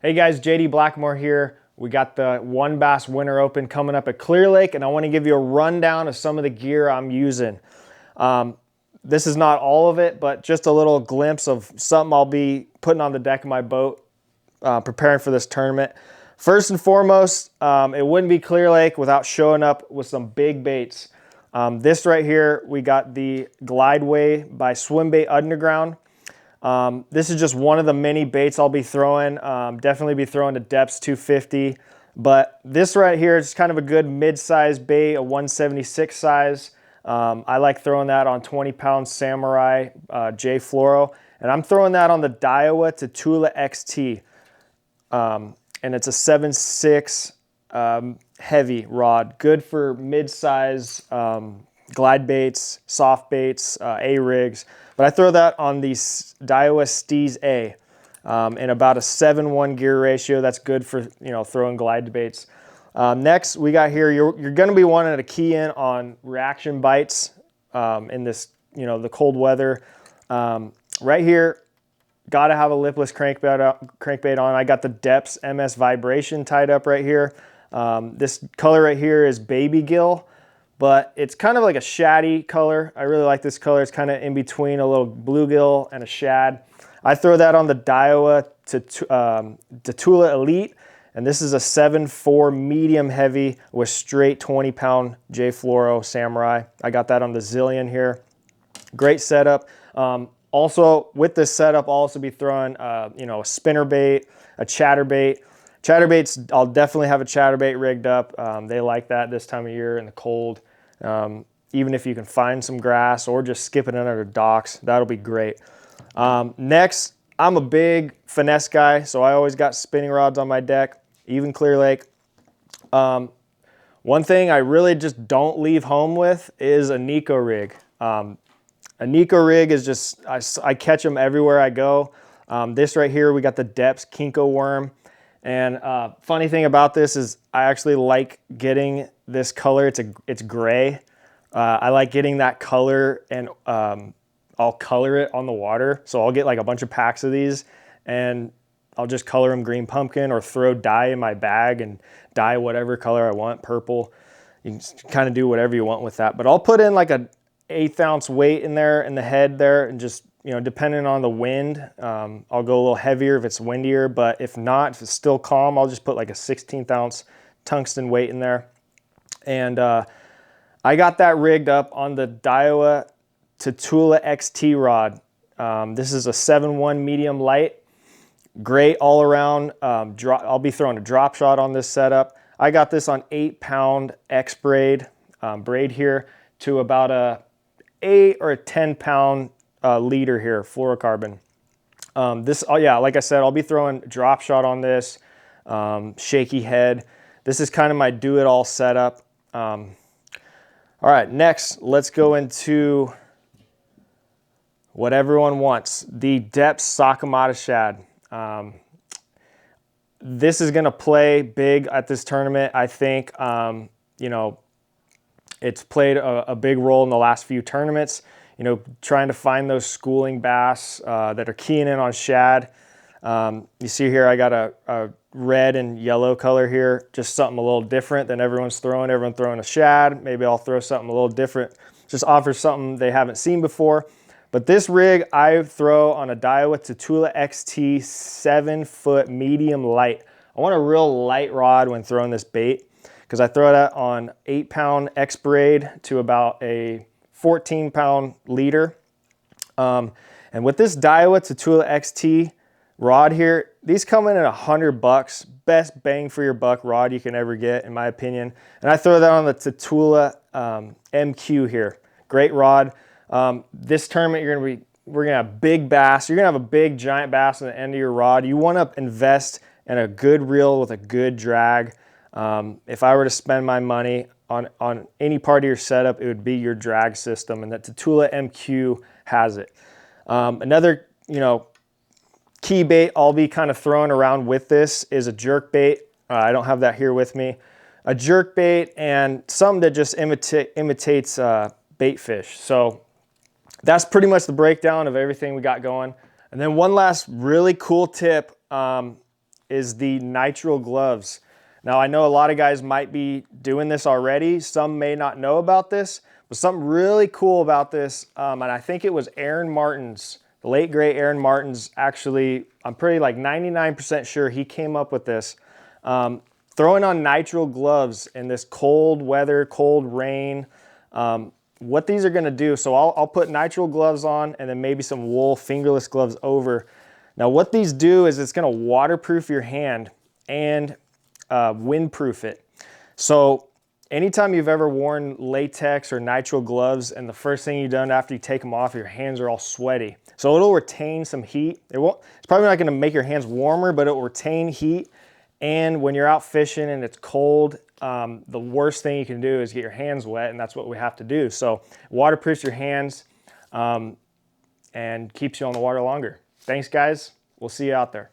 Hey guys, JD Blackamore here. We got the One Bass Winter Open coming up at Clear Lake, and I want to give you a rundown of some of the gear I'm using. This is not all of it, but just a little glimpse of something I'll be putting on the deck of my boat, preparing for this tournament. First and foremost, it wouldn't be Clear Lake without showing up with some big baits. This right here, we got the Glideway by Swimbait Underground. This is just one of the many baits I'll be throwing. Definitely be throwing to depths 250. But this right here is kind of a good mid-size bait, a 176 size. I like throwing that on 20-pound Samurai J Fluoro. And I'm throwing that on the Daiwa Tatula XT. And it's a 7.6 heavy rod. Good for mid-size glide baits, soft baits, A-rigs. But I throw that on the Daiwa Steez A in about a 7:1 gear ratio. That's good for, throwing glide baits. Next, we got here, you're going to be wanting to key in on reaction bites in this, the cold weather. Right here, got to have a lipless crankbait on. I got the Depths MS Vibration tied up right here. This color right here is Baby Gill, but it's kind of like a shaddy color. I really like this color. It's kind of in between a little bluegill and a shad. I throw that on the Daiwa Tatula Elite, and this is a 7.4 medium heavy with straight 20-pound J Fluoro Samurai. I got that on the Zillion here. Great setup. Also, with this setup, I'll also be throwing, a spinnerbait, a chatterbait. Chatterbaits, I'll definitely have a chatterbait rigged up. They like that this time of year in the cold. Even if you can find some grass or just skip it under the docks, that'll be great. Next, I'm a big finesse guy, so I always got spinning rods on my deck, even Clear Lake. One thing I really just don't leave home with is a Nico rig. A Nico rig is just, I catch them everywhere I go. This right here, we got the Depths Kinko worm. And funny thing about this is I actually like getting this color. It's gray. I like getting that color, and I'll color it on the water. So I'll get like a bunch of packs of these, and I'll just color them green pumpkin or throw dye in my bag and dye whatever color I want, purple. You can kind of do whatever you want with that. But I'll put in like a 1/8 ounce weight in there in the head there, and just, depending on the wind, I'll go a little heavier if it's windier, but if not, if it's still calm, I'll just put like a 1/16 ounce tungsten weight in there. And I got that rigged up on the Daiwa Tatula XT rod. This is a 7.1 medium light. Great all around. I'll be throwing a drop shot on this setup. I got this on 8-pound X braid here to about a 8 or a 10-pound leader here, fluorocarbon. Like I said, I'll be throwing drop shot on this, shaky head. This is kind of my do-it-all setup. All right, next, let's go into what everyone wants, the Depths Sakamata shad. This is gonna play big at this tournament. I think, it's played a big role in the last few tournaments, trying to find those schooling bass that are keying in on shad. You see here, I got a red and yellow color here, just something a little different than everyone's throwing. Everyone throwing a shad. Maybe I'll throw something a little different, just offer something they haven't seen before. But this rig I throw on a Daiwa Tatula XT 7-foot medium light. I want a real light rod when throwing this bait, because I throw that on 8-pound X braid to about a 14-pound leader. And with this Daiwa Tatula XT rod here, these come in at $100. Best bang for your buck rod you can ever get, in my opinion. And I throw that on the Tatula MQ here. Great rod. This tournament, we're gonna have big bass. You're gonna have a big giant bass on the end of your rod. You want to invest in a good reel with a good drag. If I were to spend my money on any part of your setup, it would be your drag system, and that Tatula MQ has it. Another, key bait I'll be kind of throwing around with this is a jerk bait. I don't have that here with me. A jerk bait and something that just imitates bait fish. So that's pretty much the breakdown of everything we got going. And then one last really cool tip is the nitrile gloves. Now I know a lot of guys might be doing this already. Some may not know about this, but something really cool about this, and I think it was Aaron Martin's, the late great Aaron Martin's, actually, I'm pretty like 99% sure he came up with this. Throwing on nitrile gloves in this cold weather, cold rain, what these are gonna do, so I'll put nitrile gloves on and then maybe some wool fingerless gloves over. Now what these do is it's gonna waterproof your hand and windproof it. So anytime you've ever worn latex or nitrile gloves and the first thing you've done after you take them off, your hands are all sweaty. So it'll retain some heat. It's probably not gonna make your hands warmer, but it will retain heat. And when you're out fishing and it's cold, the worst thing you can do is get your hands wet, and that's what we have to do. So waterproofs your hands and keeps you on the water longer. Thanks guys, we'll see you out there.